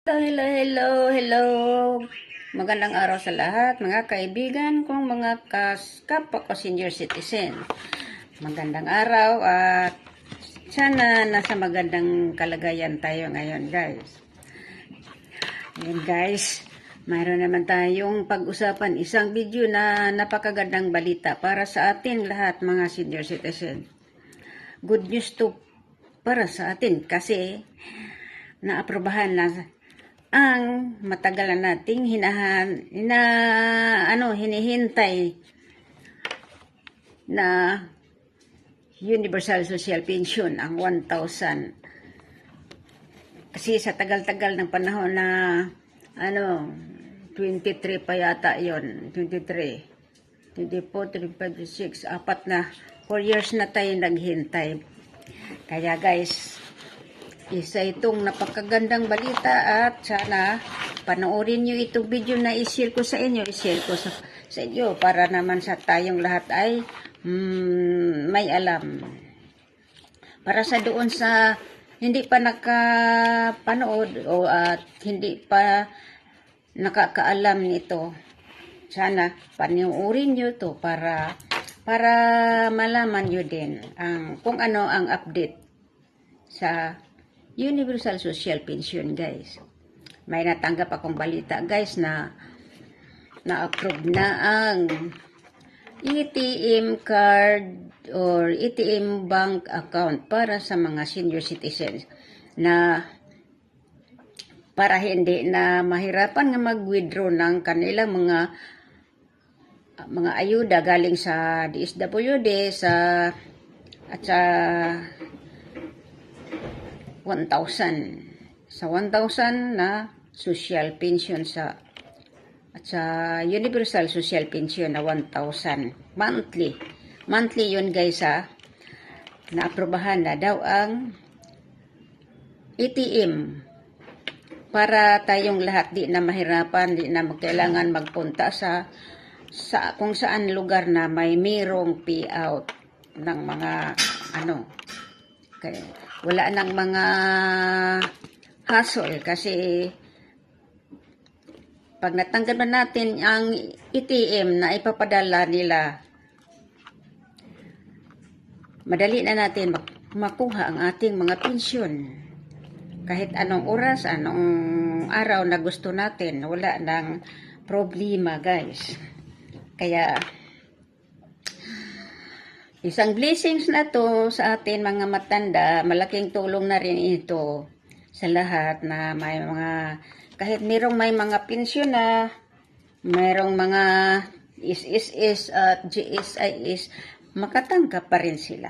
Hello. Magandang araw sa lahat, mga kaibigan kong mga kapwa ko senior citizen. Magandang araw at sana nasa magandang kalagayan tayo ngayon, guys. Ngayon, guys, mayroon naman tayong pag-usapan isang video na napakagandang balita para sa atin lahat, mga senior citizen. Good news to para sa atin kasi naaprobahan na ang matagal na nating hinihintay na Universal Social Pension, ang 1,000. Kasi sa tagal-tagal ng panahon na 23 pa yata yon, 23, 24, 25, 26, 4 years na tayo naghintay. Kaya guys, isa itong napakagandang balita at sana panoorin nyo itong video na i-share ko sa inyo, para naman sa tayong lahat ay may alam. Para sa doon sa hindi pa nakapanood o at hindi pa nakakaalam nito, sana panoorin nyo to para malaman nyo din kung ano ang update sa Universal Social Pension, guys. May natanggap akong balita, guys, na na-approve na ang ATM card or ATM bank account para sa mga senior citizens na para hindi na mahirapan nga mag-withdraw ng kanilang mga ayuda galing sa DSWD at sa 1,000 na social pension at sa Universal Social Pension na 1,000 monthly yun, guys, naaprubahan na daw ang ATM para tayong lahat di na mahirapan, di na kailangan magpunta sa kung saan lugar na mayroong payout ng mga wala nang mga hassle kasi pag natanggap na natin ang ATM na ipapadala nila, madali na natin makuha ang ating mga pensyon. Kahit anong oras, anong araw na gusto natin, wala nang problema, guys. Kaya isang blessings na to sa atin mga matanda, malaking tulong na rin ito sa lahat na may kahit may mga pensyon na, mayroong mga SSS at GSIS, makatanggap pa rin sila.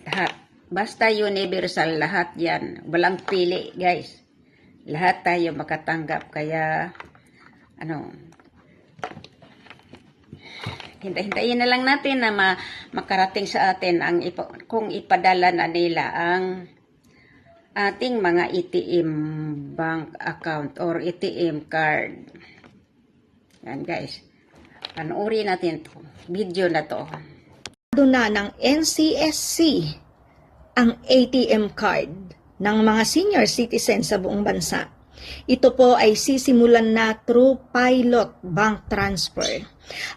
Lahat. Basta universal, lahat yan. Walang pili, guys. Lahat tayo makatanggap. Kaya, hintayin na lang natin na makarating sa atin kung ipadala na nila ang ating mga ATM bank account or ATM card. Yan, guys. Panoorin natin to video na to. Na ng NCSC ang ATM card ng mga senior citizens sa buong bansa. Ito po ay sisimulan na through pilot bank transfer.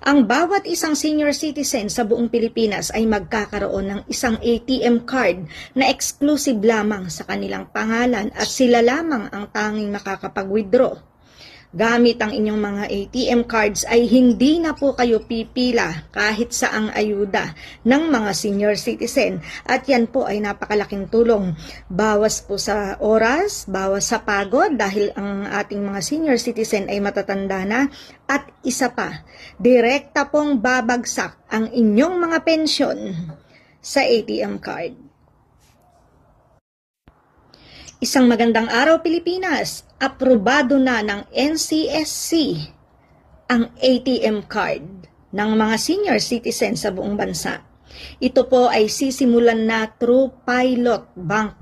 Ang bawat isang senior citizen sa buong Pilipinas ay magkakaroon ng isang ATM card na exclusive lamang sa kanilang pangalan at sila lamang ang tanging makakapag-withdraw. Gamit ang inyong mga ATM cards ay hindi na po kayo pipila kahit saang ayuda ng mga senior citizen at yan po ay napakalaking tulong. Bawas po sa oras, bawas sa pagod dahil ang ating mga senior citizen ay matatanda na at isa pa, direkta pong babagsak ang inyong mga pensyon sa ATM card. Isang magandang araw, Pilipinas. Aprobado na ng NCSC ang ATM card ng mga senior citizens sa buong bansa. Ito po ay sisimulan na through pilot bank